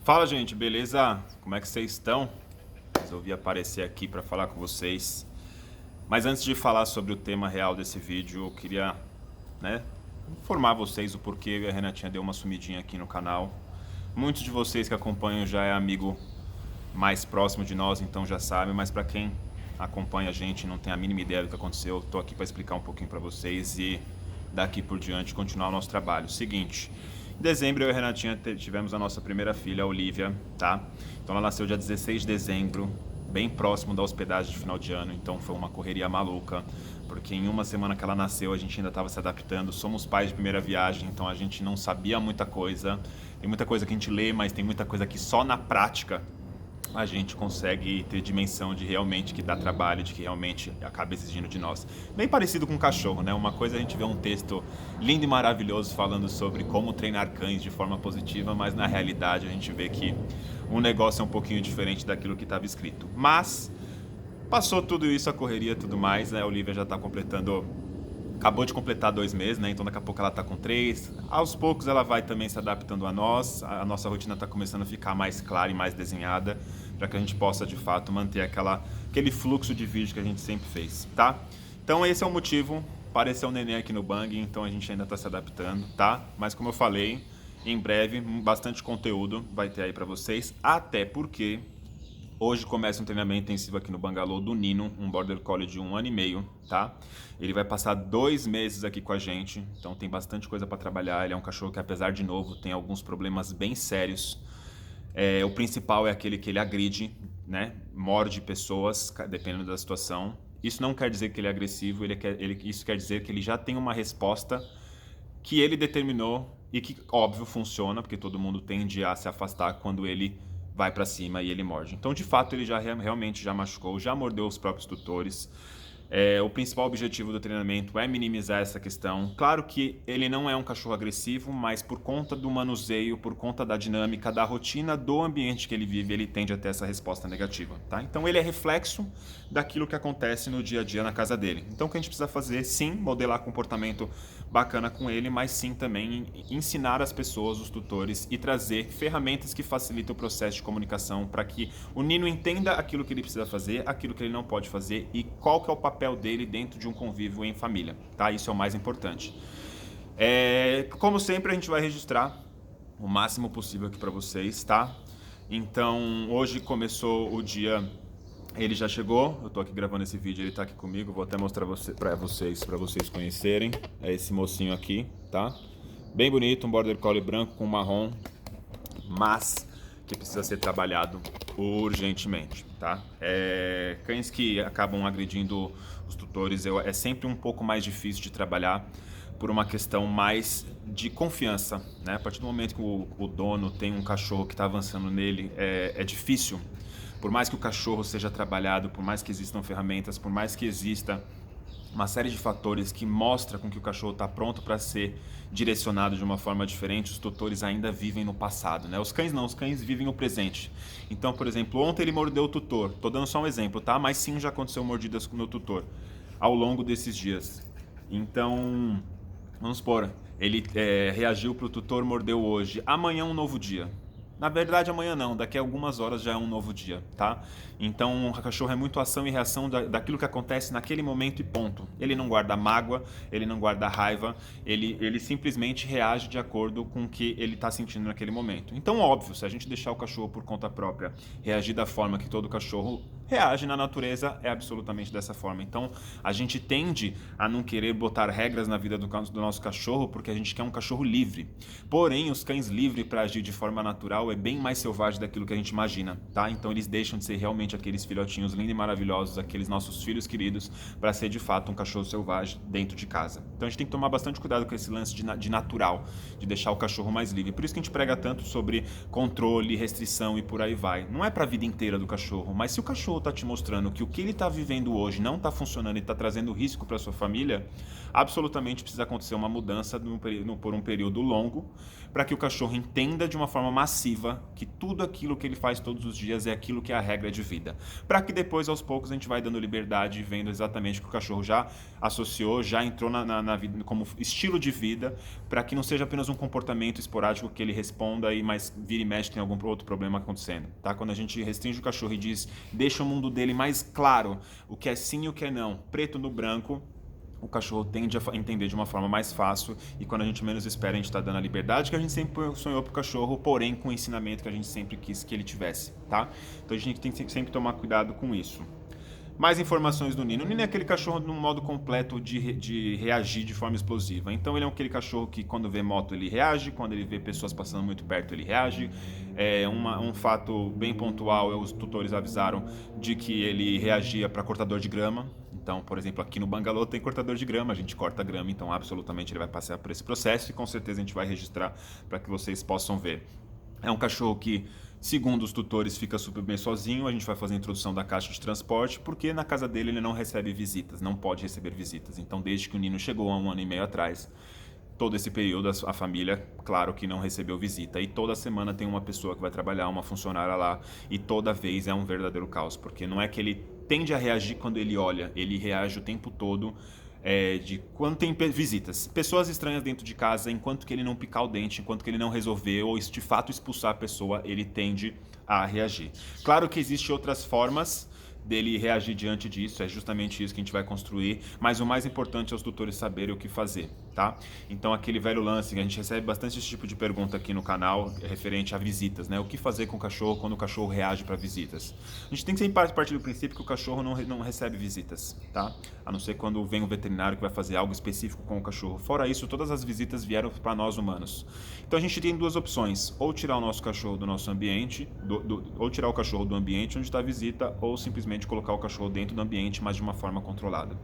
Fala, gente, beleza? Como é que vocês estão? Resolvi aparecer aqui para falar com vocês. Mas antes de falar sobre o tema real desse vídeo, eu queria, informar vocês o porquê a Renatinha deu uma sumidinha aqui no canal. Muitos de vocês que acompanham já é amigo mais próximo de nós, então já sabem, mas para quem acompanha a gente e não tem a mínima ideia do que aconteceu, tô aqui para explicar um pouquinho para vocês e daqui por diante continuar o nosso trabalho. Seguinte, em dezembro eu e a Renatinha tivemos a nossa primeira filha, a Olivia, tá? Então ela nasceu dia 16 de dezembro, bem próximo da hospedagem de final de ano, então foi uma correria maluca, porque em uma semana que ela nasceu a gente ainda estava se adaptando, somos pais de primeira viagem, então a gente não sabia muita coisa, tem muita coisa que a gente lê, mas tem muita coisa que só na prática a gente consegue ter dimensão de realmente que dá trabalho, de que realmente acaba exigindo de nós. Bem parecido com um cachorro, né? Uma coisa é a gente vê um texto lindo e maravilhoso falando sobre como treinar cães de forma positiva, mas na realidade a gente vê que o negócio é um pouquinho diferente daquilo que estava escrito. Mas passou tudo isso, a correria e tudo mais, né? A Olivia já está acabou de completar 2 meses, né? Então daqui a pouco ela tá com 3. Aos poucos ela vai também se adaptando a nós. A nossa rotina tá começando a ficar mais clara e mais desenhada, para que a gente possa de fato manter aquele fluxo de vídeo que a gente sempre fez, tá? Então esse é o motivo. Apareceu um neném aqui no Bang, então a gente ainda tá se adaptando, tá? Mas como eu falei, em breve bastante conteúdo vai ter aí para vocês, até porque hoje começa um treinamento intensivo aqui no Bangalô do Nino, um Border Collie de 1 ano e meio, tá? Ele vai passar 2 meses aqui com a gente, então tem bastante coisa para trabalhar. Ele é um cachorro que, apesar de novo, tem alguns problemas bem sérios. O principal é aquele que ele agride, né? Morde pessoas, dependendo da situação. Isso não quer dizer que ele é agressivo, isso quer dizer que ele já tem uma resposta que ele determinou e que, óbvio, funciona, porque todo mundo tende a se afastar quando ele vai para cima e ele morde. Então, de fato, ele já realmente já machucou, já mordeu os próprios tutores. O principal objetivo do treinamento é minimizar essa questão. Claro que ele não é um cachorro agressivo, mas por conta do manuseio, por conta da dinâmica, da rotina, do ambiente que ele vive, ele tende a ter essa resposta negativa, tá? Então ele é reflexo daquilo que acontece no dia a dia na casa dele. Então o que a gente precisa fazer, sim, modelar comportamento bacana com ele, mas sim também ensinar as pessoas, os tutores, e trazer ferramentas que facilitem o processo de comunicação para que o Nino entenda aquilo que ele precisa fazer, aquilo que ele não pode fazer e qual que é o papel dele dentro de um convívio em família, tá? Isso é o mais importante. Como sempre, a gente vai registrar o máximo possível aqui para vocês, tá? Então, hoje começou o dia, ele já chegou, eu tô aqui gravando esse vídeo, ele tá aqui comigo, vou até mostrar para vocês conhecerem. É esse mocinho aqui, tá? Bem bonito, um Border Collie branco com marrom, mas que precisa ser trabalhado urgentemente, tá? Cães que acabam agredindo os tutores é sempre um pouco mais difícil de trabalhar por uma questão mais de confiança, né? A partir do momento que o dono tem um cachorro que está avançando nele, é difícil. Por mais que o cachorro seja trabalhado, por mais que existam ferramentas, por mais que exista uma série de fatores que mostra com que o cachorro está pronto para ser direcionado de uma forma diferente, os tutores ainda vivem no passado, né? Os cães não, os cães vivem no presente. Então, por exemplo, ontem ele mordeu o tutor, tô dando só um exemplo, tá? Mas sim, já aconteceu mordidas no tutor ao longo desses dias. Então, vamos supor, ele reagiu para o tutor, mordeu hoje, amanhã é um novo dia. Na verdade, amanhã não, daqui a algumas horas já é um novo dia, tá? Então, o cachorro é muito ação e reação daquilo que acontece naquele momento e ponto. Ele não guarda mágoa, ele não guarda raiva, ele simplesmente reage de acordo com o que ele está sentindo naquele momento. Então, óbvio, se a gente deixar o cachorro por conta própria reagir da forma que todo cachorro reage na natureza, é absolutamente dessa forma. Então, a gente tende a não querer botar regras na vida do nosso cachorro porque a gente quer um cachorro livre. Porém, os cães livres para agir de forma natural é bem mais selvagem daquilo que a gente imagina, tá? Então, eles deixam de ser realmente aqueles filhotinhos lindos e maravilhosos, aqueles nossos filhos queridos, para ser de fato um cachorro selvagem dentro de casa. Então, a gente tem que tomar bastante cuidado com esse lance de natural, de deixar o cachorro mais livre. Por isso que a gente prega tanto sobre controle, restrição e por aí vai. Não é para a vida inteira do cachorro, mas se o cachorro está te mostrando que o que ele está vivendo hoje não está funcionando e está trazendo risco para sua família, absolutamente precisa acontecer uma mudança por um período longo para que o cachorro entenda de uma forma massiva explosiva, que tudo aquilo que ele faz todos os dias é aquilo que é a regra de vida. Para que depois, aos poucos, a gente vai dando liberdade, vendo exatamente o que o cachorro já associou, já entrou na vida como estilo de vida, para que não seja apenas um comportamento esporádico que ele responda e mais vira e mexe tem algum outro problema acontecendo, tá? Quando a gente restringe o cachorro e diz, deixa o mundo dele mais claro, o que é sim e o que é não, preto no branco, o cachorro tende a entender de uma forma mais fácil e quando a gente menos espera a gente está dando a liberdade que a gente sempre sonhou pro cachorro, porém com o ensinamento que a gente sempre quis que ele tivesse, tá? Então a gente tem que sempre tomar cuidado com isso. Mais informações do Nino. O Nino é aquele cachorro no modo completo de reagir de forma explosiva. Então ele é aquele cachorro que quando vê moto ele reage, quando ele vê pessoas passando muito perto ele reage. Um fato bem pontual, os tutores avisaram de que ele reagia para cortador de grama. Então, por exemplo, aqui no Bangalô tem cortador de grama, a gente corta grama, então absolutamente ele vai passar por esse processo e com certeza a gente vai registrar para que vocês possam ver. É um cachorro que, segundo os tutores, fica super bem sozinho. A gente vai fazer a introdução da caixa de transporte, porque na casa dele ele não recebe visitas, não pode receber visitas. Então, desde que o Nino chegou há 1 ano e meio atrás, todo esse período a família, claro que não recebeu visita. E toda semana tem uma pessoa que vai trabalhar, uma funcionária lá, e toda vez é um verdadeiro caos, porque não é que ele tende a reagir quando ele olha, ele reage o tempo todo de quando tem visitas. Pessoas estranhas dentro de casa, enquanto que ele não picar o dente, enquanto que ele não resolver ou de fato expulsar a pessoa, ele tende a reagir. Claro que existem outras formas dele reagir diante disso, é justamente isso que a gente vai construir, mas o mais importante é os tutores saberem o que fazer, tá? Então aquele velho lance, a gente recebe bastante esse tipo de pergunta aqui no canal, referente a visitas, né? O que fazer com o cachorro quando o cachorro reage para visitas? A gente tem que sempre partir do princípio que o cachorro não recebe visitas, tá? A não ser quando vem um veterinário que vai fazer algo específico com o cachorro. Fora isso, todas as visitas vieram para nós humanos. Então a gente tem duas opções, ou tirar o nosso cachorro do nosso ambiente, ou tirar o cachorro do ambiente onde está a visita, ou simplesmente colocar o cachorro dentro do ambiente, mas de uma forma controlada.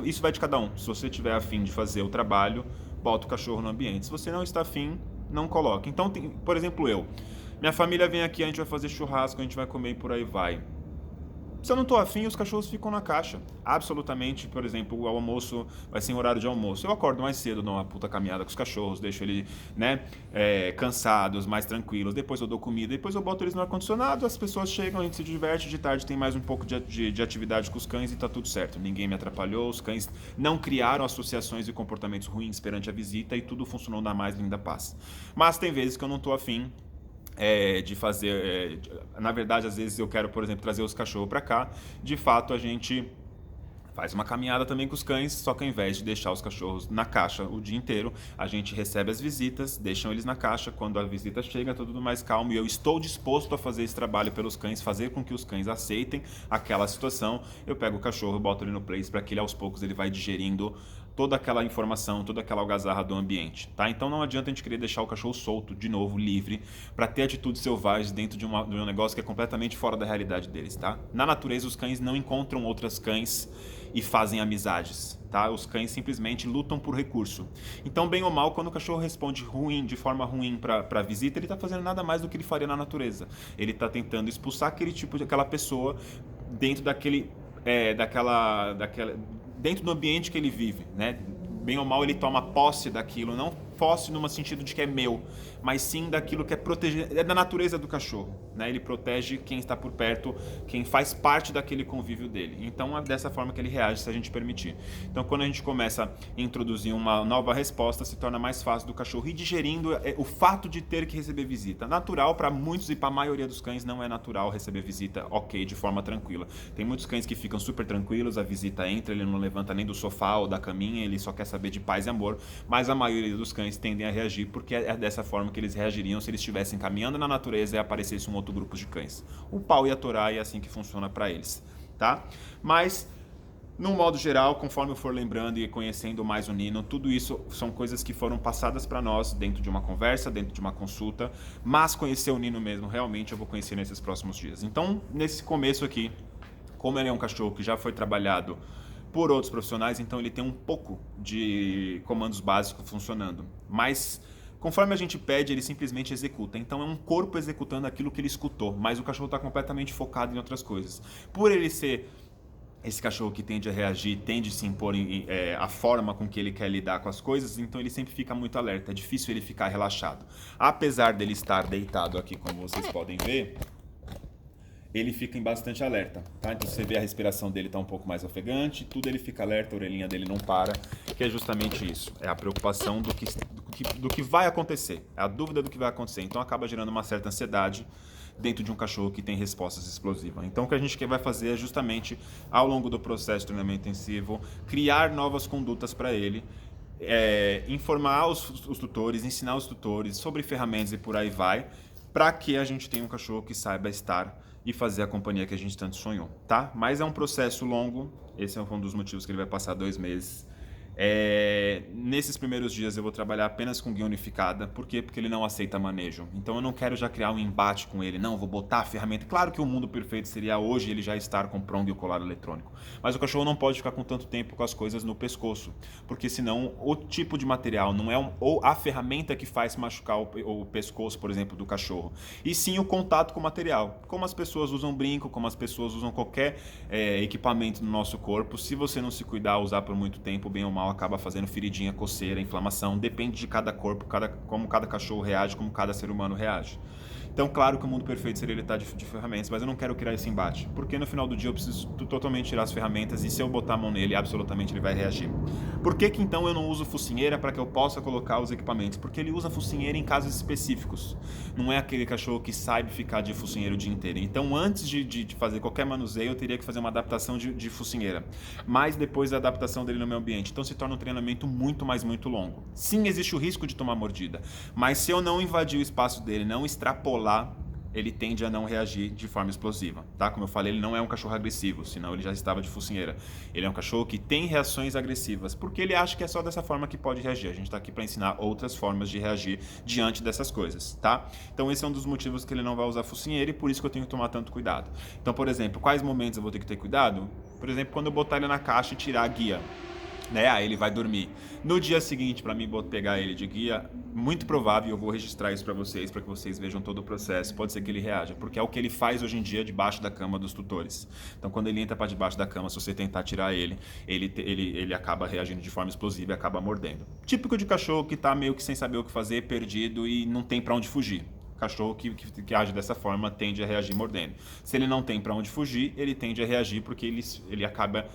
Isso vai de cada um. Se você tiver afim de fazer o trabalho, bota o cachorro no ambiente. Se você não está afim, não coloque. Então, por exemplo, minha família vem aqui, a gente vai fazer churrasco, a gente vai comer e por aí vai. Se eu não tô afim, os cachorros ficam na caixa. Absolutamente, por exemplo, o almoço vai ser em horário de almoço. Eu acordo mais cedo, dou uma puta caminhada com os cachorros, deixo eles, cansados, mais tranquilos. Depois eu dou comida, depois eu boto eles no ar-condicionado, as pessoas chegam, a gente se diverte, de tarde tem mais um pouco de atividade com os cães e tá tudo certo. Ninguém me atrapalhou, os cães não criaram associações e comportamentos ruins perante a visita e tudo funcionou na mais linda paz. Mas tem vezes que eu não tô afim de fazer, na verdade às vezes eu quero, por exemplo, trazer os cachorros para cá, de fato a gente faz uma caminhada também com os cães, só que ao invés de deixar os cachorros na caixa o dia inteiro, a gente recebe as visitas, deixam eles na caixa, quando a visita chega, tudo mais calmo, e eu estou disposto a fazer esse trabalho pelos cães, fazer com que os cães aceitem aquela situação, eu pego o cachorro, boto ele no place para que ele aos poucos ele vai digerindo toda aquela informação, toda aquela algazarra do ambiente, tá? Então não adianta a gente querer deixar o cachorro solto, de novo, livre, para ter atitudes selvagens dentro de um negócio que é completamente fora da realidade deles, tá? Na natureza, os cães não encontram outros cães e fazem amizades, tá? Os cães simplesmente lutam por recurso. Então, bem ou mal, quando o cachorro responde de forma ruim para a visita, ele está fazendo nada mais do que ele faria na natureza. Ele está tentando expulsar aquela pessoa dentro dentro do ambiente que ele vive, né? Bem ou mal ele toma posse daquilo, não posse no sentido de que é meu, mas sim daquilo que é proteger, é da natureza do cachorro, né? Ele protege quem está por perto, quem faz parte daquele convívio dele. Então é dessa forma que ele reage se a gente permitir. Então quando a gente começa a introduzir uma nova resposta, se torna mais fácil do cachorro ir digerindo o fato de ter que receber visita. Natural para muitos e para a maioria dos cães não é natural receber visita, ok, de forma tranquila. Tem muitos cães que ficam super tranquilos, a visita entra, ele não levanta nem do sofá ou da caminha, ele só quer saber de paz e amor, mas a maioria dos cães tendem a reagir porque é dessa forma que eles reagiriam se eles estivessem caminhando na natureza e aparecesse um outro grupo de cães. O pau ia atorar e é assim que funciona para eles, tá? Mas, no modo geral, conforme eu for lembrando e conhecendo mais o Nino, tudo isso são coisas que foram passadas para nós dentro de uma conversa, dentro de uma consulta, mas conhecer o Nino mesmo, realmente eu vou conhecer nesses próximos dias. Então, nesse começo aqui, como ele é um cachorro que já foi trabalhado por outros profissionais, então ele tem um pouco de comandos básicos funcionando. Mas conforme a gente pede, ele simplesmente executa. Então é um corpo executando aquilo que ele escutou, mas o cachorro está completamente focado em outras coisas. Por ele ser esse cachorro que tende a reagir, tende a se impor a forma com que ele quer lidar com as coisas, então ele sempre fica muito alerta, é difícil ele ficar relaxado. Apesar dele estar deitado aqui, como vocês podem ver, ele fica em bastante alerta, tá? Então você vê a respiração dele tá um pouco mais ofegante, tudo ele fica alerta, a orelhinha dele não para, que é justamente isso, é a preocupação do que vai acontecer, é a dúvida do que vai acontecer, então acaba gerando uma certa ansiedade dentro de um cachorro que tem respostas explosivas. Então o que a gente vai fazer é justamente, ao longo do processo de treinamento intensivo, criar novas condutas para ele, informar os tutores, ensinar os tutores sobre ferramentas e por aí vai, para que a gente tenha um cachorro que saiba estar e fazer a companhia que a gente tanto sonhou, tá? Mas é um processo longo, esse é um dos motivos que ele vai passar 2 meses. Nesses primeiros dias eu vou trabalhar apenas com guia unificada. Por quê? Porque ele não aceita manejo. Então eu não quero já criar um embate com ele. Não, vou botar a ferramenta. Claro que o mundo perfeito seria hoje ele já estar com prong e o colar eletrônico. Mas o cachorro não pode ficar com tanto tempo com as coisas no pescoço. Porque senão o tipo de material não é ou a ferramenta que faz machucar o pescoço, por exemplo, do cachorro. E sim o contato com o material. Como as pessoas usam brinco, como as pessoas usam qualquer equipamento no nosso corpo. Se você não se cuidar, usar por muito tempo, bem ou mal, acaba fazendo feridinha, coceira, inflamação, depende de cada corpo, como cada cachorro reage, como cada ser humano reage. Então, claro que o mundo perfeito seria ele estar de ferramentas, mas eu não quero criar esse embate, porque no final do dia eu preciso totalmente tirar as ferramentas e se eu botar a mão nele, absolutamente ele vai reagir. Por que então eu não uso focinheira para que eu possa colocar os equipamentos? Porque ele usa focinheira em casos específicos. Não é aquele cachorro que sabe ficar de focinheiro o dia inteiro. Então, antes de fazer qualquer manuseio, eu teria que fazer uma adaptação de focinheira. Mas depois da adaptação dele no meu ambiente. Então, se torna um treinamento muito longo. Sim, existe o risco de tomar mordida, mas se eu não invadir o espaço dele, não extrapolar, ele tende a não reagir de forma explosiva, tá? Como eu falei, ele não é um cachorro agressivo, senão ele já estava de focinheira. Ele é um cachorro que tem reações agressivas, porque ele acha que é só dessa forma que pode reagir. A gente está aqui para ensinar outras formas de reagir diante dessas coisas, tá? Então esse é um dos motivos que ele não vai usar focinheira e por isso que eu tenho que tomar tanto cuidado. Então, por exemplo, quais momentos eu vou ter que ter cuidado? Por exemplo, quando eu botar ele na caixa e tirar a guia, né? Aí ele vai dormir. No dia seguinte, para mim pegar ele de guia, muito provável, eu vou registrar isso para que vocês vejam todo o processo, pode ser que ele reaja, porque é o que ele faz hoje em dia debaixo da cama dos tutores. Então, quando ele entra para debaixo da cama, se você tentar tirar ele acaba reagindo de forma explosiva e acaba mordendo. Típico de cachorro que tá meio que sem saber o que fazer, perdido e não tem para onde fugir. Cachorro que age dessa forma tende a reagir mordendo. Se ele não tem para onde fugir, ele tende a reagir porque ele acaba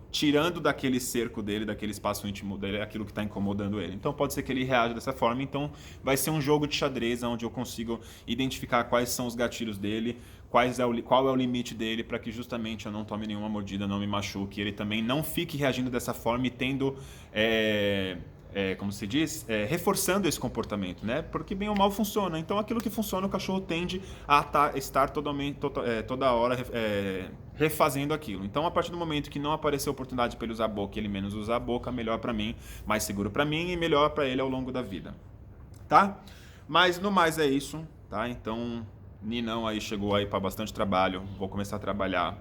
tirando daquele cerco dele, daquele espaço íntimo dele, aquilo que está incomodando ele. Então pode ser que ele reaja dessa forma, então vai ser um jogo de xadrez onde eu consigo identificar quais são os gatilhos dele, qual é o limite dele, para que justamente eu não tome nenhuma mordida, não me machuque, ele também não fique reagindo dessa forma e tendo... como se diz, reforçando esse comportamento, né? Porque bem ou mal funciona. Então, aquilo que funciona, o cachorro tende a estar toda hora refazendo aquilo. Então, a partir do momento que não aparecer oportunidade para ele usar a boca, ele menos usar a boca, melhor para mim, mais seguro para mim e melhor para ele ao longo da vida, tá? Mas no mais é isso, tá? Então, Ninão aí chegou aí para bastante trabalho. Vou começar a trabalhar.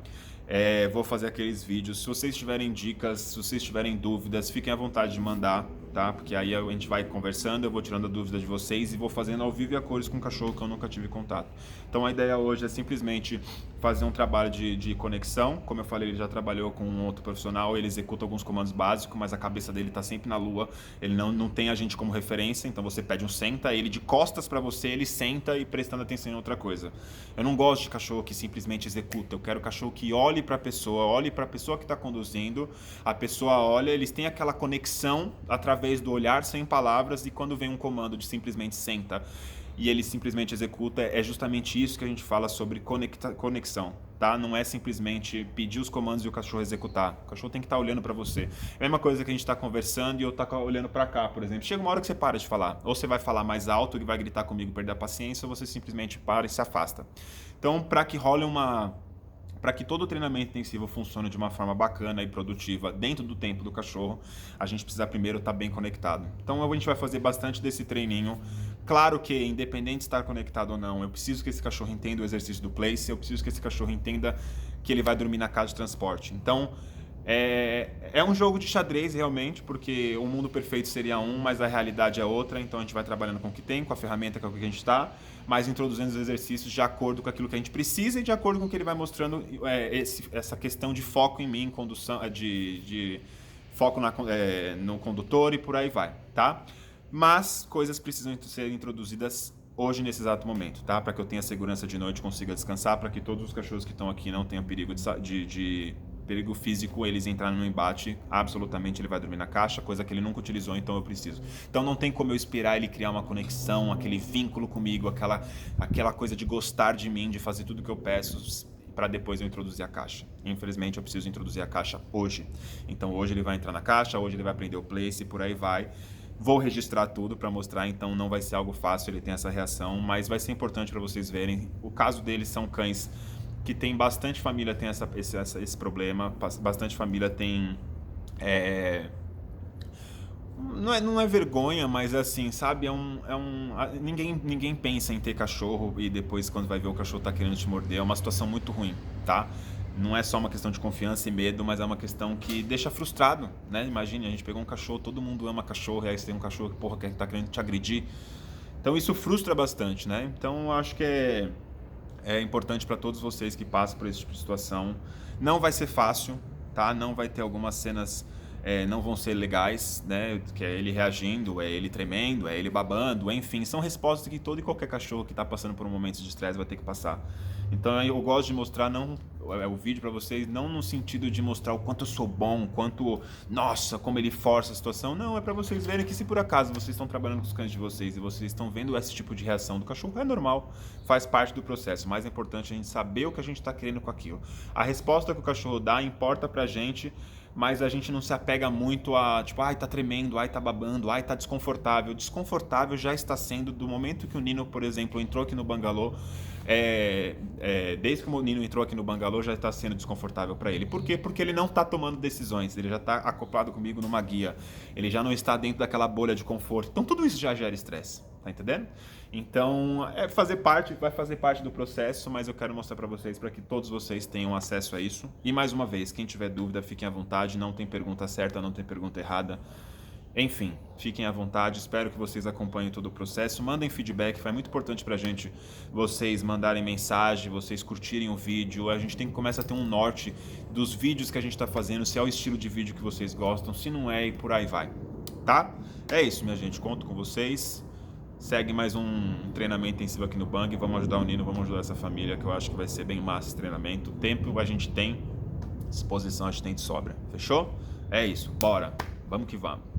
Vou fazer aqueles vídeos. Se vocês tiverem dicas, se vocês tiverem dúvidas, fiquem à vontade de mandar, tá? Porque aí a gente vai conversando, eu vou tirando a dúvida de vocês e vou fazendo ao vivo e a cores com um cachorro que eu nunca tive contato. Então a ideia hoje é simplesmente fazer um trabalho de conexão. Como eu falei, ele já trabalhou com um outro profissional, ele executa alguns comandos básicos, mas a cabeça dele está sempre na lua, ele não tem a gente como referência, então você pede um senta, ele de costas para você, ele senta e prestando atenção em outra coisa. Eu não gosto de cachorro que simplesmente executa, eu quero cachorro que olhe para a pessoa que está conduzindo, a pessoa olha, eles têm aquela conexão através do olhar sem palavras e quando vem um comando de simplesmente senta e ele simplesmente executa, é justamente isso que a gente fala sobre conexão, tá? Não é simplesmente pedir os comandos e o cachorro executar. O cachorro tem que estar olhando para você. É a mesma coisa que a gente está conversando e eu estou olhando para cá, por exemplo. Chega uma hora que você para de falar. Ou você vai falar mais alto e vai gritar comigo, perder a paciência, ou você simplesmente para e se afasta. Então, para que todo o treinamento intensivo funcione de uma forma bacana e produtiva dentro do tempo do cachorro, a gente precisa primeiro estar bem conectado. Então a gente vai fazer bastante desse treininho. Claro que, independente de estar conectado ou não, eu preciso que esse cachorro entenda o exercício do place, eu preciso que esse cachorro entenda que ele vai dormir na casa de transporte. Então, É um jogo de xadrez realmente, porque o mundo perfeito seria um, mas a realidade é outra, então a gente vai trabalhando com o que tem, com a ferramenta com a que a gente está, mas introduzindo os exercícios de acordo com aquilo que a gente precisa e de acordo com o que ele vai mostrando essa questão de foco em mim, condução, de foco no condutor e por aí vai, tá? Mas coisas precisam ser introduzidas hoje nesse exato momento, tá? Para que eu tenha segurança de noite, consiga descansar, para que todos os cachorros que estão aqui não tenham perigo de perigo físico, eles entrarem no embate, absolutamente ele vai dormir na caixa, coisa que ele nunca utilizou, então eu preciso. Então não tem como eu esperar ele criar uma conexão, aquele vínculo comigo, aquela coisa de gostar de mim, de fazer tudo que eu peço, para depois eu introduzir a caixa. Infelizmente eu preciso introduzir a caixa hoje. Então hoje ele vai entrar na caixa, hoje ele vai aprender o place e por aí vai. Vou registrar tudo para mostrar, então não vai ser algo fácil, ele tem essa reação, mas vai ser importante para vocês verem. O caso deles são cães que tem bastante família, tem esse problema, bastante família tem... Não é vergonha, mas assim, sabe? Ninguém pensa em ter cachorro e depois quando vai ver o cachorro tá querendo te morder, é uma situação muito ruim, tá? Não é só uma questão de confiança e medo, mas é uma questão que deixa frustrado, né? Imagine, a gente pegou um cachorro, todo mundo ama cachorro, e aí você tem um cachorro que, porra, que tá querendo te agredir. Então isso frustra bastante, né? Então eu acho que é importante para todos vocês que passam por esse tipo de situação. Não vai ser fácil, tá? Não vai ter algumas cenas... não vão ser legais, né? Que é ele reagindo, é ele tremendo, é ele babando, enfim, são respostas que todo e qualquer cachorro que está passando por um momento de estresse vai ter que passar. Então eu gosto de mostrar o vídeo para vocês, não no sentido de mostrar o quanto eu sou bom, quanto, nossa, como ele força a situação, não, é para vocês verem que se por acaso vocês estão trabalhando com os cães de vocês e vocês estão vendo esse tipo de reação do cachorro, é normal, faz parte do processo, mais importante é a gente saber o que a gente está querendo com aquilo. A resposta que o cachorro dá importa pra gente, mas a gente não se apega muito a, tipo, ai, tá tremendo, ai, tá babando, ai, tá desconfortável. Desconfortável já está sendo do momento que o Nino, por exemplo, entrou aqui no bangalô, desde que o Nino entrou aqui no bangalô já está sendo desconfortável para ele. Por quê? Porque ele não está tomando decisões, ele já está acoplado comigo numa guia, ele já não está dentro daquela bolha de conforto. Então tudo isso já gera estresse, tá entendendo? Então vai fazer parte do processo, mas eu quero mostrar para vocês, para que todos vocês tenham acesso a isso. E mais uma vez, quem tiver dúvida, fiquem à vontade, não tem pergunta certa, não tem pergunta errada. Enfim, fiquem à vontade, espero que vocês acompanhem todo o processo, mandem feedback, foi muito importante pra gente vocês mandarem mensagem, vocês curtirem o vídeo, a gente tem que começar a ter um norte dos vídeos que a gente tá fazendo, se é o estilo de vídeo que vocês gostam, se não é e por aí vai, tá? É isso, minha gente, conto com vocês, segue mais um treinamento intensivo aqui no Bang, vamos ajudar o Nino, vamos ajudar essa família, que eu acho que vai ser bem massa esse treinamento, tempo a gente tem, disposição a gente tem de sobra, fechou? É isso, bora, vamos que vamos.